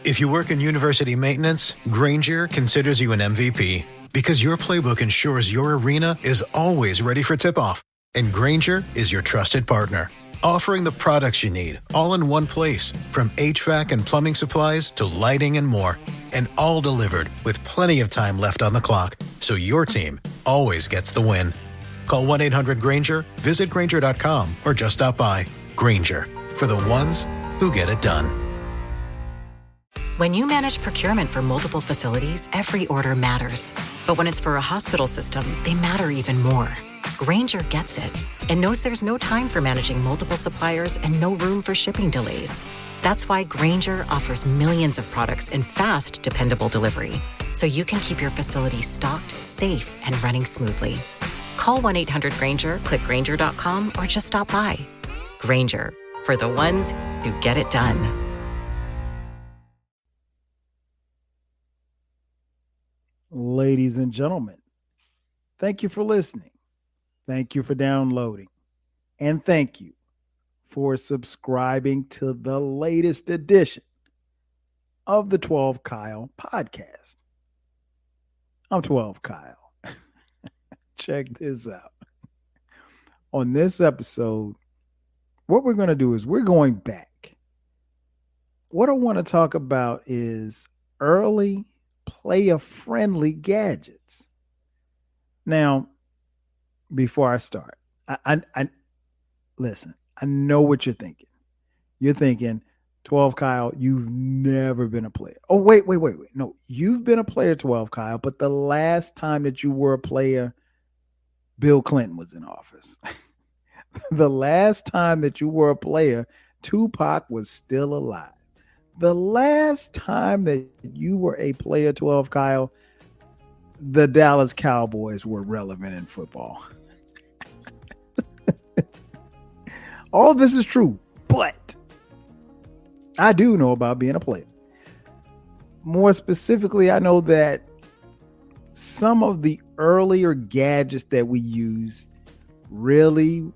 If you work in university maintenance, Granger considers you an MVP because your playbook ensures your arena is always ready for tip-off. And Granger is your trusted partner, offering the products you need all in one place, from HVAC and plumbing supplies to lighting and more. And all delivered with plenty of time left on the clock, so your team always gets the win. Call 1-800-GRANGER, visit Granger.com, or just stop by. Granger, for the ones who get it done. When you manage procurement for multiple facilities, every order matters. But when it's for a hospital system, they matter even more. Grainger gets it and knows there's no time for managing multiple suppliers and no room for shipping delays. That's why Grainger offers millions of products in fast, dependable delivery, so you can keep your facility stocked, safe, and running smoothly. Call 1-800-GRAINGER, click Grainger.com, or just stop by. Grainger, for the ones who get it done. Ladies and gentlemen, thank you for listening. Thank you for downloading. And thank you for subscribing to the latest edition of the 12 Kyle podcast. I'm 12 Kyle. Check this out. On this episode, what we're going to do is we're going back. What I want to talk about is early player-friendly gadgets. Now, before I start, I listen, I know what you're thinking. You're thinking, 12 Kyle, you've never been a player. Oh, wait. No, you've been a player, 12 Kyle, but the last time that you were a player, Bill Clinton was in office. The last time that you were a player, Tupac was still alive. The last time that you were a player, 12 Kyle, the Dallas Cowboys were relevant in football. All this is true, but I do know about being a player. More specifically, I know that some of the earlier gadgets that we used really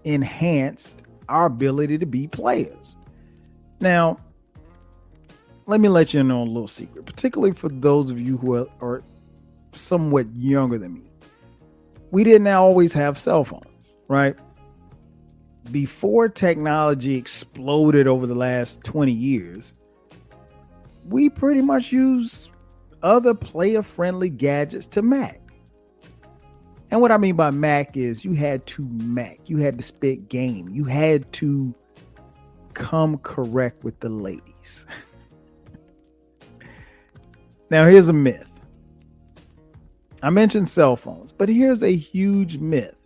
enhanced our ability to be players. Now, let me let you know a little secret, particularly for those of you who are somewhat younger than me. We didn't always have cell phones, right? Before technology exploded over the last 20 years, we pretty much use other player-friendly gadgets to Mac. And what I mean by Mac is you had to Mac. You had to spit game. You had to come correct with the ladies. Now, here's a myth. I mentioned cell phones, but here's a huge myth.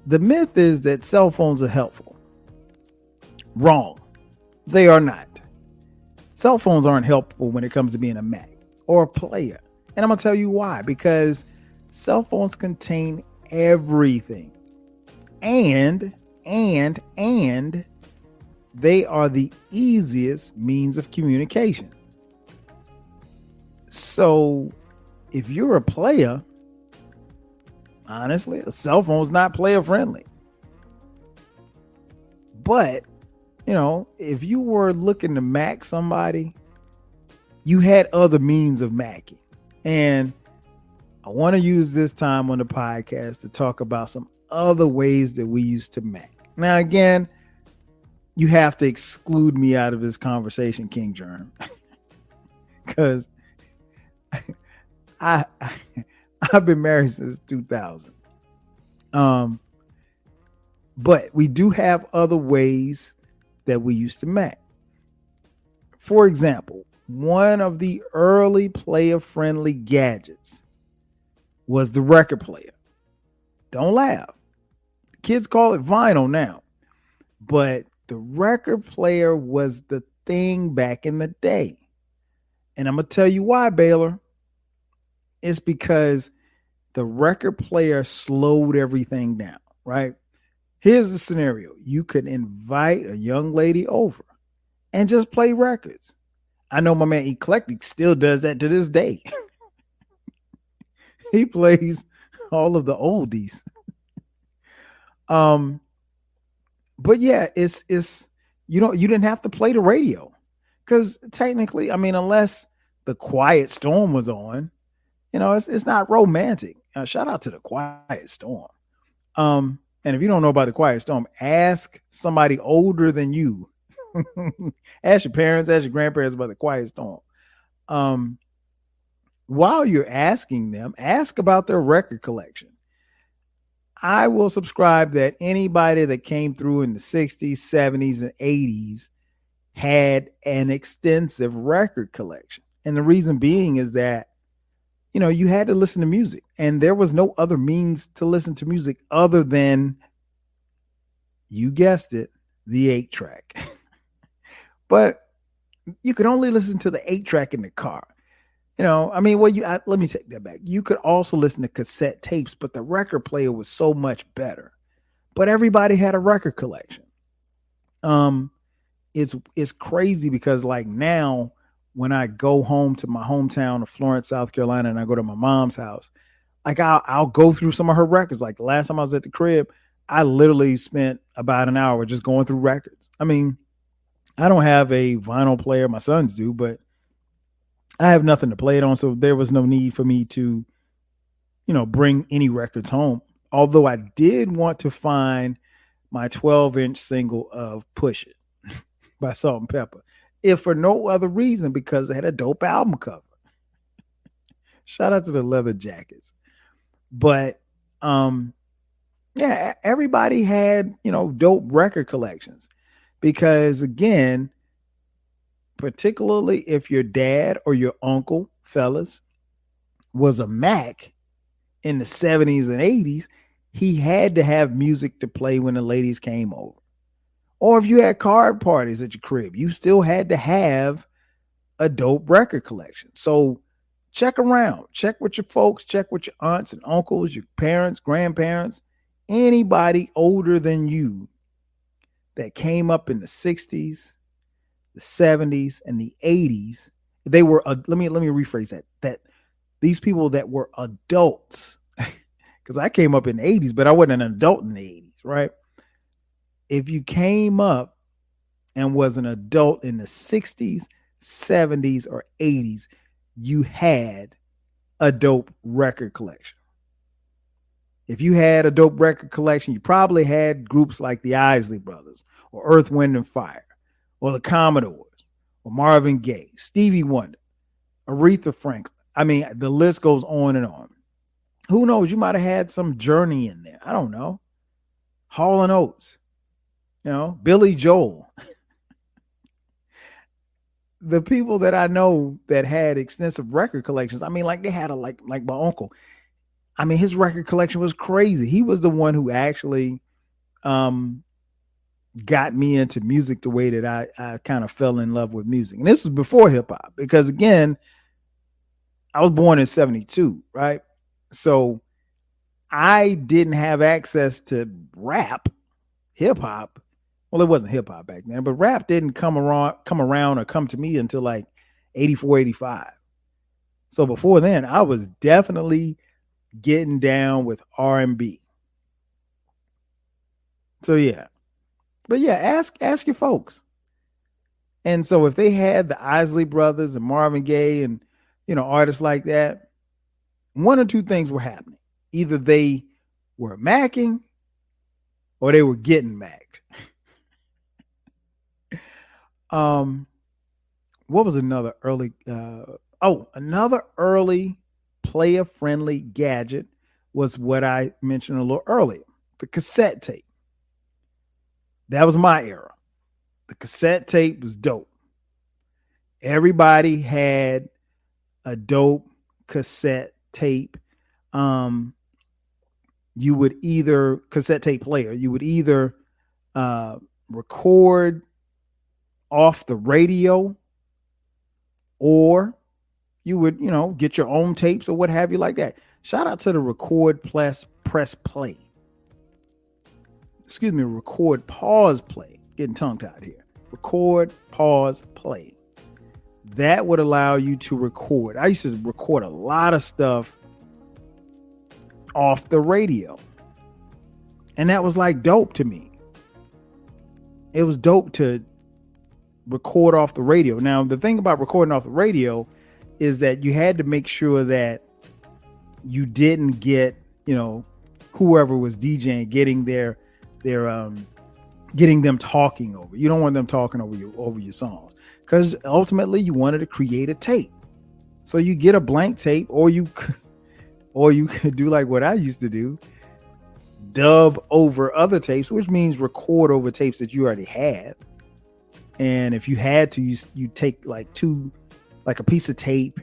The myth is that cell phones are helpful. Wrong. They are not. Cell phones aren't helpful when it comes to being a Mac or a player. And I'm going to tell you why. Because cell phones contain everything. And they are the easiest means of communication. So if you're a player, honestly, a cell phone's not player friendly. But, you know, if you were looking to Mac somebody, you had other means of Macking. And I want to use this time on the podcast to talk about some other ways that we used to Mac. Now, again, you have to exclude me out of this conversation, King Germ, because I've been married since 2000. But we do have other ways that we used to Mac. For example, one of the early player-friendly gadgets was the record player. Don't laugh. Kids call it vinyl now. But the record player was the thing back in the day. And I'm going to tell you why, Baylor. It's because the record player slowed everything down, right? Here's the scenario. You could invite a young lady over and just play records. I know my man Eclectic still does that to this day. He plays all of the oldies. But yeah, it's you didn't have to play the radio. Because technically, I mean, unless the Quiet Storm was on, it's not romantic. Shout out to the Quiet Storm. And if you don't know about the Quiet Storm, ask somebody older than you. Ask your parents, ask your grandparents about the Quiet Storm. While you're asking them, ask about their record collection. I will subscribe that anybody that came through in the 60s, 70s, and 80s had an extensive record collection. And the reason being is that, you had to listen to music, and there was no other means to listen to music other than, you guessed it, the 8-track. But you could only listen to the 8-track in the car. Let me take that back. You could also listen to cassette tapes, but the record player was so much better. But everybody had a record collection. It's crazy because like now when I go home to my hometown of Florence, South Carolina, and I go to my mom's house, like I'll go through some of her records. Like the last time I was at the crib, I literally spent about an hour just going through records. I mean, I don't have a vinyl player. My sons do, but I have nothing to play it on. So there was no need for me to, bring any records home. Although I did want to find my 12-inch single of Push It by Salt and Pepper, if for no other reason, because it had a dope album cover. Shout out to the leather jackets. But everybody had, dope record collections because, again, particularly if your dad or your uncle, fellas, was a Mac in the 70s and 80s, he had to have music to play when the ladies came over. Or if you had card parties at your crib, you still had to have a dope record collection. So check around, check with your folks, check with your aunts and uncles, your parents, grandparents, anybody older than you that came up in the 60s, the 70s, and the 80s. They were, let me rephrase that these people that were adults, because I came up in the 80s, but I wasn't an adult in the 80s, right? If you came up and was an adult in the 60s, 70s, or 80s, you had a dope record collection. If you had a dope record collection, you probably had groups like the Isley Brothers or Earth, Wind, and Fire or the Commodores or Marvin Gaye, Stevie Wonder, Aretha Franklin. I mean, the list goes on and on. Who knows? You might have had some Journey in there. I don't know. Hall & Oates, Billy Joel. The people that I know that had extensive record collections, I mean, like they had like my uncle. I mean, his record collection was crazy. He was the one who actually got me into music the way that I kind of fell in love with music. And this was before hip hop, because again, I was born in 72, right? So I didn't have access to rap, hip hop. Well, it wasn't hip hop back then, but rap didn't come around or come to me until like 84, 85. So before then, I was definitely getting down with R&B. So yeah. But yeah, ask your folks. And so if they had the Isley Brothers and Marvin Gaye and, artists like that, one or two things were happening. Either they were macking or they were getting macked. What was another early player-friendly gadget was what I mentioned a little earlier, the cassette tape. That was my era. The cassette tape was dope. Everybody had a dope cassette tape. You would either cassette tape player, you would either record off the radio, or you would, get your own tapes or what have you like that. Shout out to the record press play. Excuse me, record pause play. Getting tongue tied here. Record pause play. That would allow you to record. I used to record a lot of stuff off the radio. And that was like dope to me. It was dope to record off the radio. Now, the thing about recording off the radio is that you had to make sure that you didn't get, whoever was DJing their getting them talking over. You don't want them talking over your songs, because ultimately you wanted to create a tape. So you get a blank tape, or you could do like what I used to do, dub over other tapes, which means record over tapes that you already had. And if you had to, you take like a piece of tape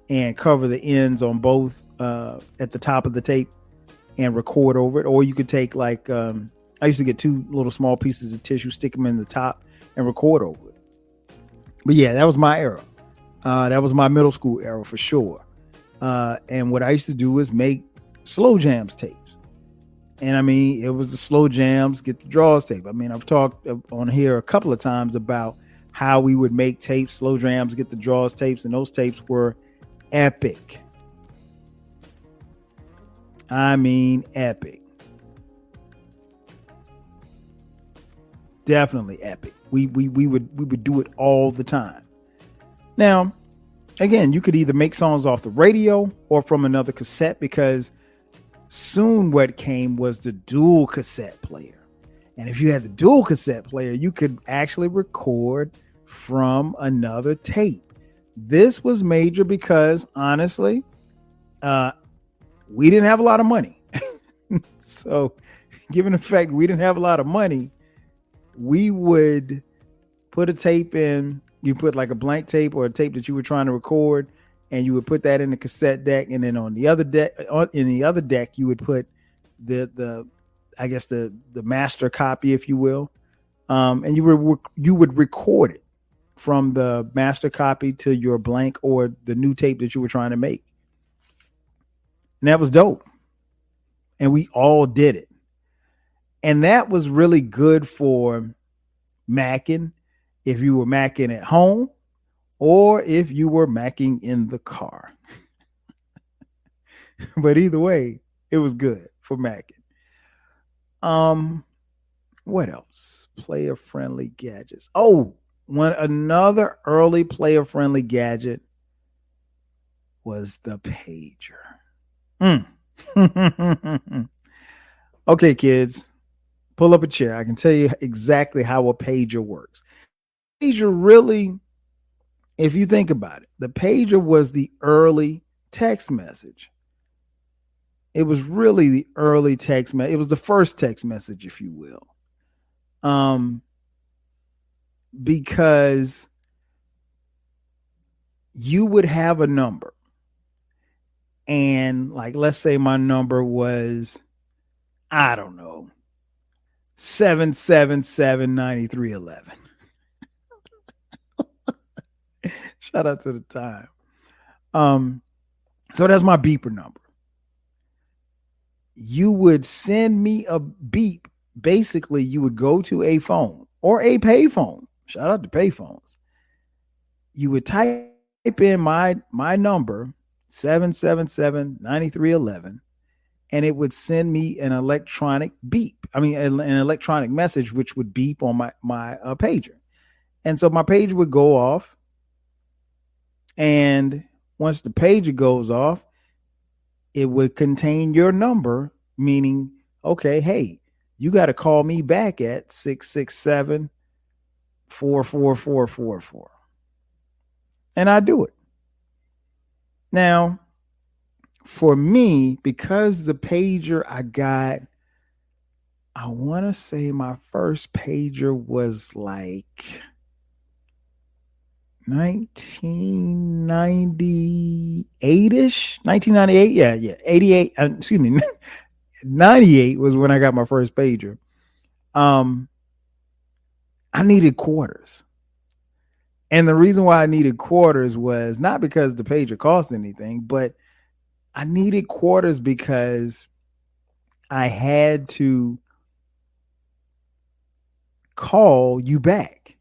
and cover the ends on both at the top of the tape and record over it. Or you could take like, I used to get 2 little small pieces of tissue, stick them in the top and record over it. But yeah, that was my era. That was my middle school era for sure. And what I used to do was make slow jams tapes. And I mean, it was the slow jams, get the draws tape. I mean, I've talked on here a couple of times about how we would make tapes, slow jams, get the draws tapes, and those tapes were epic. I mean, epic. Definitely epic. We would do it all the time. Now, again, you could either make songs off the radio or from another cassette, because soon what came was the dual cassette player. And if you had the dual cassette player, you could actually record from another tape. This was major because, honestly, we didn't have a lot of money. So, given the fact we didn't have a lot of money, we would put a tape in. You put like a blank tape or a tape that you were trying to record, and you would put that in the cassette deck, and then on the other deck, you would put the master copy, if you will, and you would record it from the master copy to your blank or the new tape that you were trying to make, and that was dope. And we all did it, and that was really good for macking, if you were macking at home, or if you were macking in the car. But either way, it was good for macking. What else? Player-friendly gadgets. Oh, another early player-friendly gadget was the pager. Okay, kids, pull up a chair. I can tell you exactly how a pager works. Pager really, if you think about it, the pager was the early text message. It was really the early text message. It was the first text message, if you will. Because you would have a number. And like, let's say my number was, I don't know, 777-9311. Shout out to the time. So that's my beeper number. You would send me a beep. Basically, you would go to a phone or a payphone. Shout out to payphones. You would type in my number, 777-9311, and it would send me an electronic beep. I mean, an electronic message, which would beep on my pager. And so my pager would go off. And once the pager goes off, it would contain your number, meaning, okay, hey, you got to call me back at 667-44444. And I do it. Now, for me, because the pager I got, I want to say my first pager was like 1998-ish, 1998. Yeah. 88. 98 was when I got my first pager. I needed quarters. And the reason why I needed quarters was not because the pager cost anything, but I needed quarters because I had to call you back.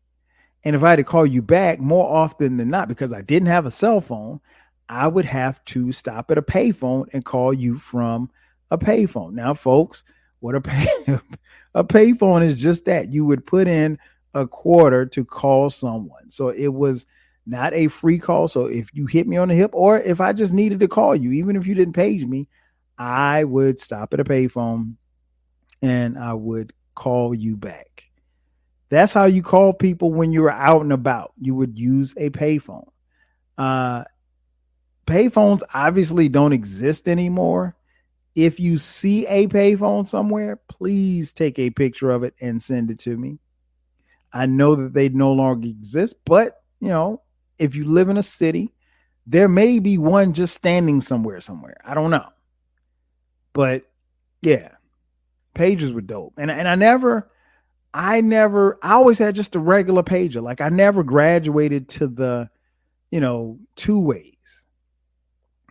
And if I had to call you back more often than not, because I didn't have a cell phone, I would have to stop at a payphone and call you from a payphone. Now, folks, what a payphone is just that. You would put in a quarter to call someone. So it was not a free call. So if you hit me on the hip, or if I just needed to call you, even if you didn't page me, I would stop at a payphone and I would call you back. That's how you call people when you were out and about. You would use a payphone. Uh, Payphones obviously don't exist anymore. If you see a payphone somewhere, please take a picture of it and send it to me. I know that they no longer exist, but if you live in a city, there may be one just standing somewhere. I don't know. But yeah, pages were dope. And I always had just a regular pager. Like I never graduated to the, two ways.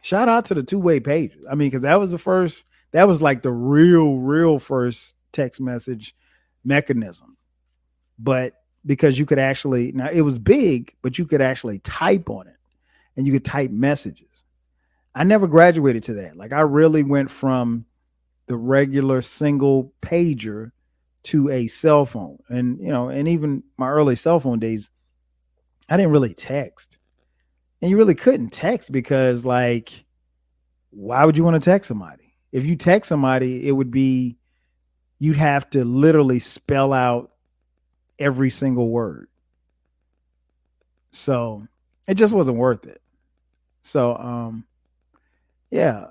Shout out to the two-way pages. I mean, because that was like the real first text message mechanism. But because you could actually, now it was big, but you could actually type on it and you could type messages. I never graduated to that. Like I really went from the regular single pager to a cell phone. And, and even my early cell phone days, I didn't really text. And you really couldn't text because, like, why would you want to text somebody? If you text somebody, it would be, you'd have to literally spell out every single word. So it just wasn't worth it. So, yeah,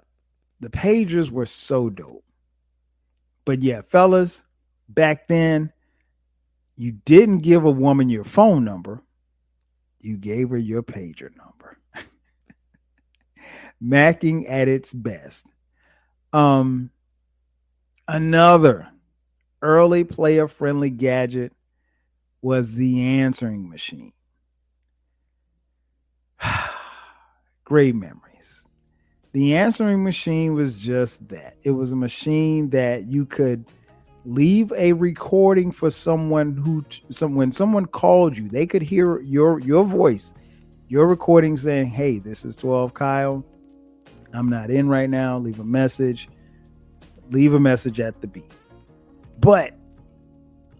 the pagers were so dope. But yeah, fellas, back then, you didn't give a woman your phone number. You gave her your pager number. Macking at its best. Another early player-friendly gadget was the answering machine. Great memories. The answering machine was just that. It was a machine that you could leave a recording for someone when someone called you, they could hear your voice, your recording saying, "Hey, this is 12 Kyle. I'm not in right now. Leave a message." Leave a message at the beep. But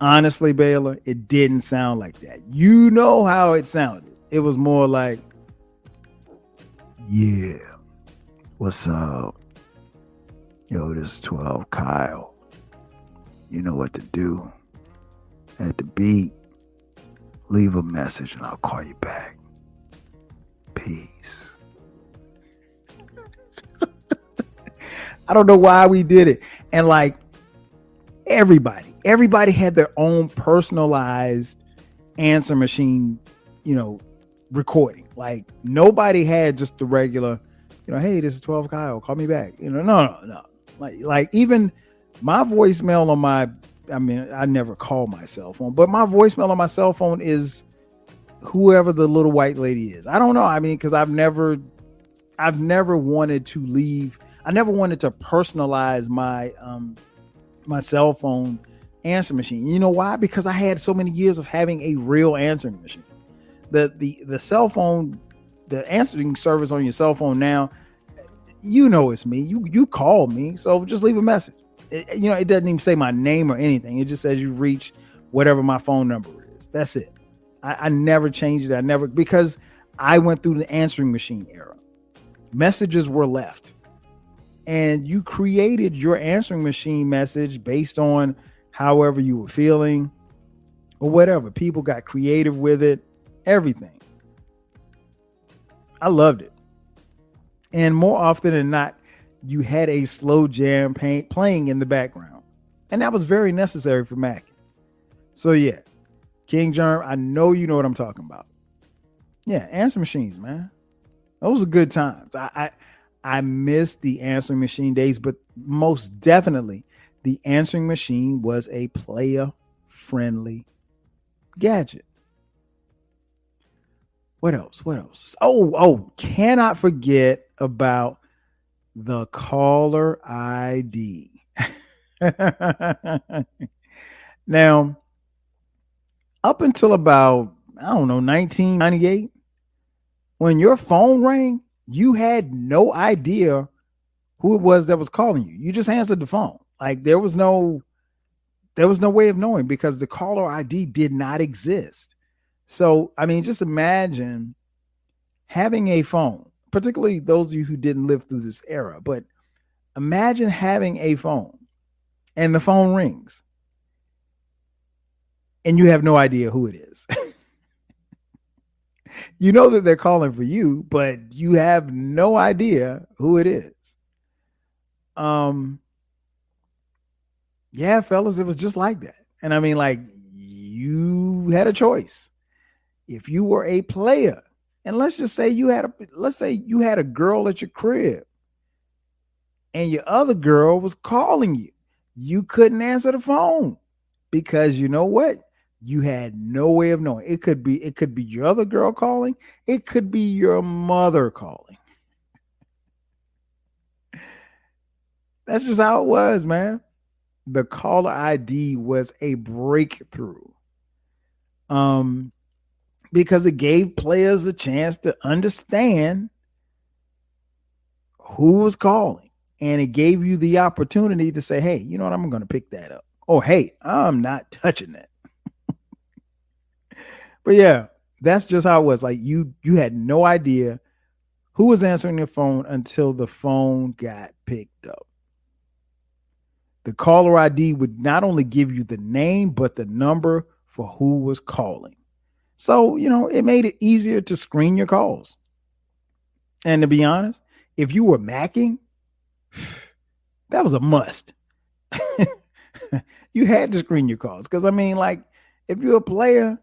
honestly, Baylor, it didn't sound like that. You know how it sounded. It was more like, "Yeah, what's up? Yo, this is 12 Kyle. You know what to do. At the beat, leave a message and I'll call you back. Peace." I don't know why we did it. And like everybody had their own personalized answer machine, recording. Like nobody had just the regular, "Hey, this is 12 Kyle, call me back." No. Like even my voicemail I never call my cell phone, but my voicemail on my cell phone is whoever the little white lady is. I don't know. I mean, because I've never wanted to leave. I never wanted to personalize my my cell phone answer machine. You know why? Because I had so many years of having a real answering machine. The cell phone, the answering service on your cell phone now, it's me. You call me, so just leave a message. It doesn't even say my name or anything. It just says you reach whatever my phone number is. That's it. I never changed it. Because I went through the answering machine era. Messages were left. And you created your answering machine message based on however you were feeling or whatever. People got creative with it, everything. I loved it. And more often than not, you had a slow jam playing in the background. And that was very necessary for Mac. So yeah, King Germ, I know you know what I'm talking about. Yeah, answer machines, man. Those are good times. I miss the answering machine days, but most definitely the answering machine was a player-friendly gadget. What else? Oh, cannot forget about the caller ID. Now, up until about, 1998, when your phone rang, you had no idea who it was that was calling you. You just answered the phone. Like there was no There was no way of knowing because the caller ID did not exist. So, I mean, just imagine having a phone, particularly those of you who didn't live through this era, but imagine having a phone and the phone rings and you have no idea who it is. You know that they're calling for you, but you have no idea who it is. Yeah, fellas, it was just like that. And I mean, like, you had a choice. If you were a player, and let's say you had a girl at your crib and your other girl was calling you, you couldn't answer the phone because you know what? You had no way of knowing. It could be your other girl calling. It could be your mother calling. That's just how it was, man. The caller ID was a breakthrough. Because it gave players a chance to understand who was calling. And it gave you the opportunity to say, hey, you know what? I'm going to pick that up. Or, hey, I'm not touching that. But yeah, that's just how it was. Like you had no idea who was answering the phone until the phone got picked up. The caller ID would not only give you the name, but the number for who was calling. So, it made it easier to screen your calls. And to be honest, if you were macking, that was a must. You had to screen your calls. Because, I mean, like, if you're a player,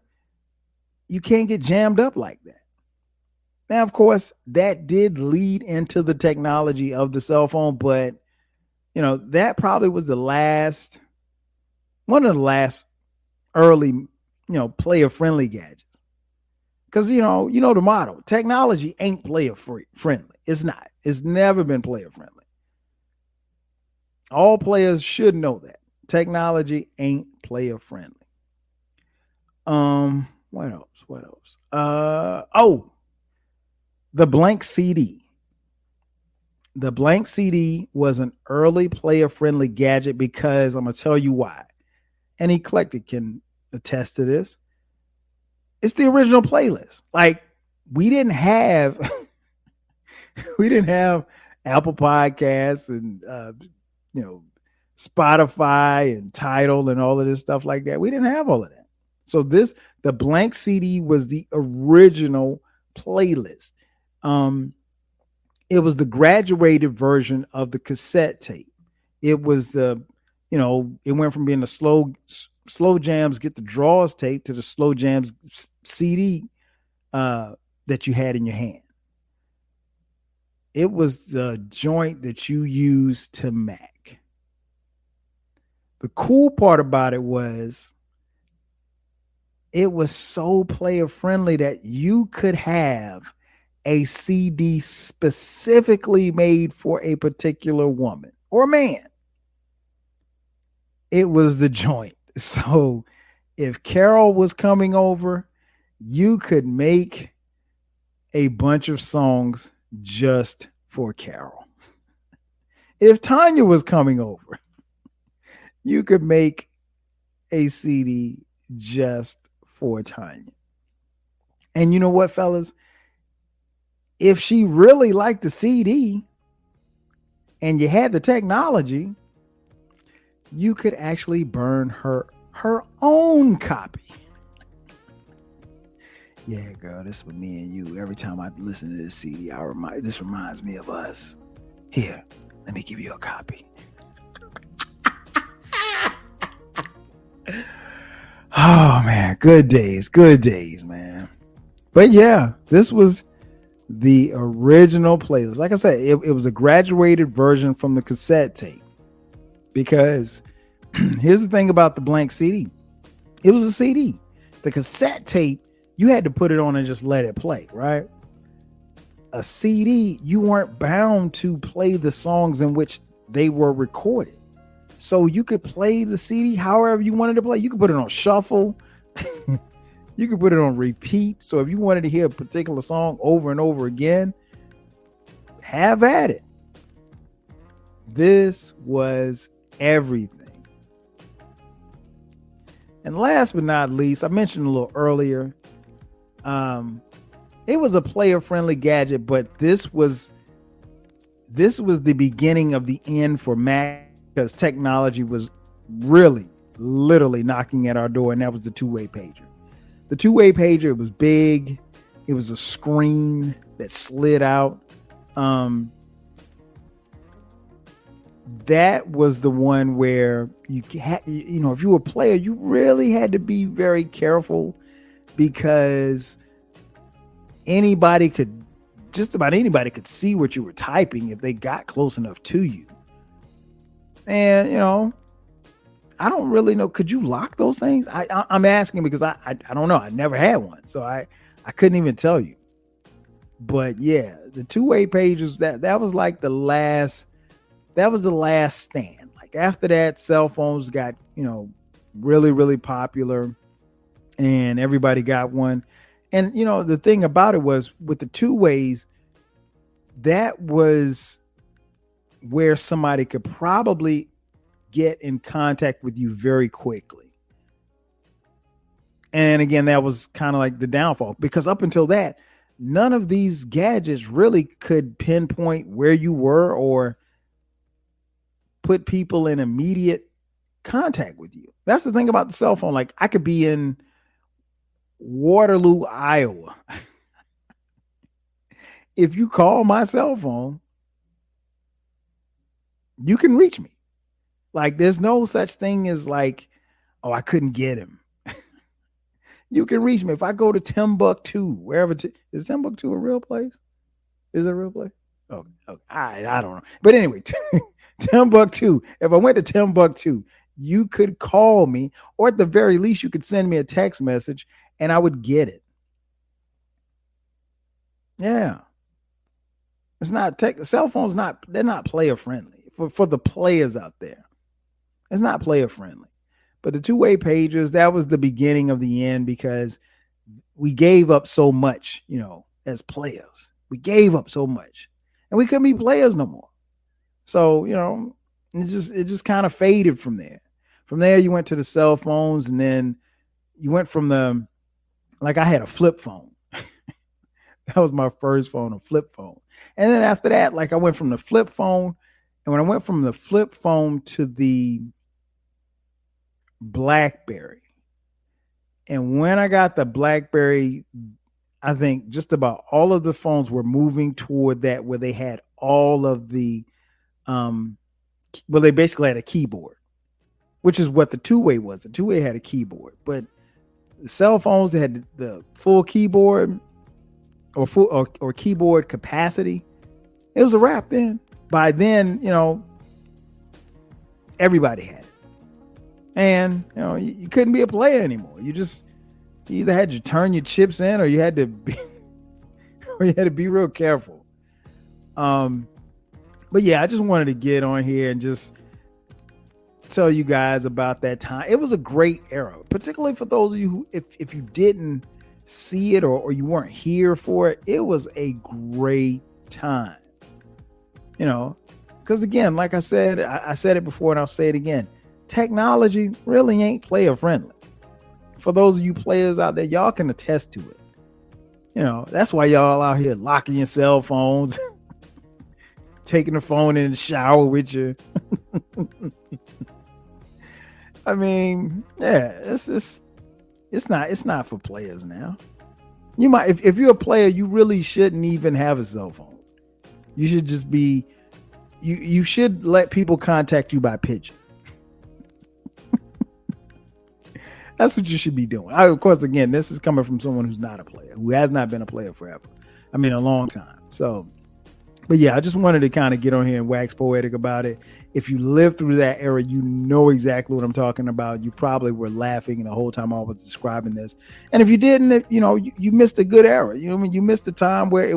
you can't get jammed up like that. Now, of course, that did lead into the technology of the cell phone, but, that probably was one of the last early, player-friendly gadgets. Because, the motto, technology ain't player-friendly. It's not. It's never been player-friendly. All players should know that. Technology ain't player-friendly. What else? The blank CD. The blank CD was an early player-friendly gadget because I'm going to tell you why. And Eclectic can attest to this. It's the original playlist. Like, we didn't have Apple Podcasts and Spotify and Tidal and all of this stuff like that. We didn't have all of that. So the blank CD was the original playlist. It was the graduated version of the cassette tape. It was it went from being the slow jams get the draws tape to the slow jams CD that you had in your hand. It was the joint that you used to Mac. The cool part about it was so player friendly that you could have a CD specifically made for a particular woman or man. It was the joint. So if Carol was coming over, you could make a bunch of songs just for Carol. If Tanya was coming over, you could make a CD just for Tanya. And you know what, fellas? If she really liked the CD and you had the technology, you could actually burn her own copy. Yeah, girl, this is for me and you. Every time I listen to this CD, this reminds me of us. Here, let me give you a copy. Oh, man, good days, man. But yeah, this was the original playlist. Like I said, it was a graduated version from the cassette tape. Because here's the thing about the blank CD. It was a CD. The cassette tape, you had to put it on and just let it play, right? A CD, you weren't bound to play the songs in which they were recorded. So you could play the CD however you wanted to play. You could put it on shuffle. You could put it on repeat. So if you wanted to hear a particular song over and over again, have at it. This was everything. And last but not least, I mentioned a little earlier, it was a player-friendly gadget, but this was the beginning of the end for Mac because technology was really, literally knocking at our door, and that was the two-way pager. The two-way pager, it was big. It was a screen that slid out. That was the one where you had, if you were a player, you really had to be very careful because just about anybody could see what you were typing if they got close enough to you. And, I don't really know. Could you lock those things? I'm asking because I don't know. I never had one. So I couldn't even tell you. But yeah, the two-way pages, that was like the last stand. Like after that, cell phones got, really, really popular and everybody got one. And, the thing about it was with the two ways, that was where somebody could probably get in contact with you very quickly. And again, that was kind of like the downfall because up until that, none of these gadgets really could pinpoint where you were or put people in immediate contact with you. That's the thing about the cell phone. Like I could be in Waterloo, Iowa. If you call my cell phone, you can reach me. Like there's no such thing as like, oh, I couldn't get him. You can reach me. If I go to Timbuktu, wherever, is Timbuktu a real place? Is it a real place? Oh, I don't know. But anyway, Timbuktu. If I went to Timbuktu, you could call me, or at the very least, you could send me a text message and I would get it. Yeah. It's not cell phones, they're not player friendly for the players out there. It's not player friendly. But the two-way pages, that was the beginning of the end because we gave up so much, as players. We gave up so much. And we couldn't be players no more. So, it just kind of faded from there. From there, you went to the cell phones, and then you went from I had a flip phone. That was my first phone, a flip phone. And then after that, I went from the flip phone, and when I went from the flip phone to the BlackBerry, and when I got the BlackBerry, I think just about all of the phones were moving toward that where they had all of the they basically had a keyboard, which is what the two-way was. The two-way had a keyboard, but the cell phones, they had the full keyboard or full or keyboard capacity. It was a wrap then. By then, everybody had it. And, you couldn't be a player anymore. You either had to turn your chips in or you had to be real careful. But yeah, I just wanted to get on here and just tell you guys about that time. It was a great era, particularly for those of you who, if you didn't see it or you weren't here for it, it was a great time. Because again, like I said, I said it before and I'll say it again. Technology really ain't player friendly. For those of you players out there, y'all can attest to it. That's why y'all out here locking your cell phones, taking the phone in the shower with you. I mean, yeah, it's not for players now. You might, if you're a player, you really shouldn't even have a cell phone. You should just be, you should let people contact you by pigeon. That's what you should be doing. Of course, again, this is coming from someone who's not a player, who has not been a player forever. I mean, a long time. So, but yeah, I just wanted to kind of get on here and wax poetic about it. If you lived through that era, you know exactly what I'm talking about. You probably were laughing the whole time I was describing this. And if you didn't, you missed a good era. You missed a time where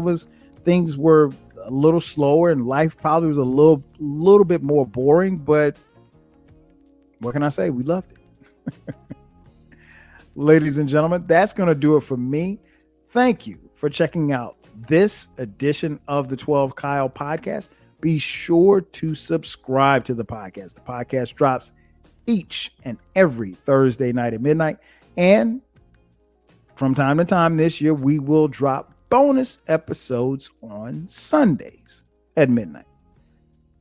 things were a little slower and life probably was a little bit more boring. But what can I say? We loved it. Ladies and gentlemen, that's going to do it for me. Thank you for checking out this edition of the 12 Kyle podcast. Be sure to subscribe to the podcast. The podcast drops each and every Thursday night at midnight. And from time to time this year, we will drop bonus episodes on Sundays at midnight.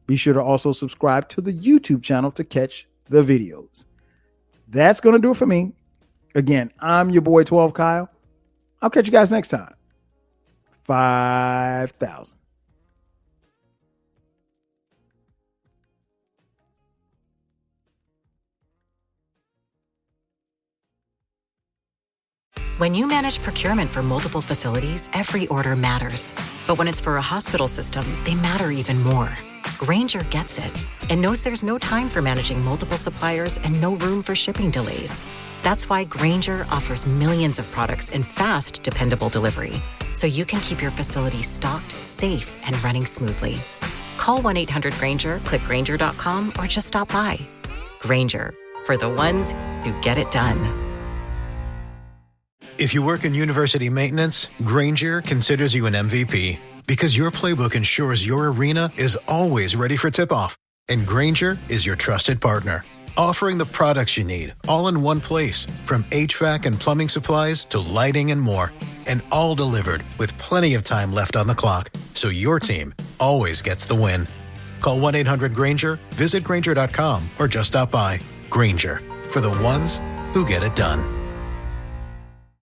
Be sure to also subscribe to the YouTube channel to catch the videos. That's going to do it for me. Again, I'm your boy 12 Kyle. I'll catch you guys next time. 5,000. When you manage procurement for multiple facilities, every order matters. But when it's for a hospital system, they matter even more. Grainger gets it and knows there's no time for managing multiple suppliers and no room for shipping delays. That's why Grainger offers millions of products in fast, dependable delivery, so you can keep your facility stocked, safe, and running smoothly. Call 1-800-GRAINGER, click Grainger.com, or just stop by. Grainger, for the ones who get it done. If you work in university maintenance, Grainger considers you an MVP because your playbook ensures your arena is always ready for tip-off. And Grainger is your trusted partner, offering the products you need all in one place, from HVAC and plumbing supplies to lighting and more. And all delivered with plenty of time left on the clock, so your team always gets the win. Call 1-800-GRAINGER, visit Grainger.com, or just stop by. Grainger, for the ones who get it done.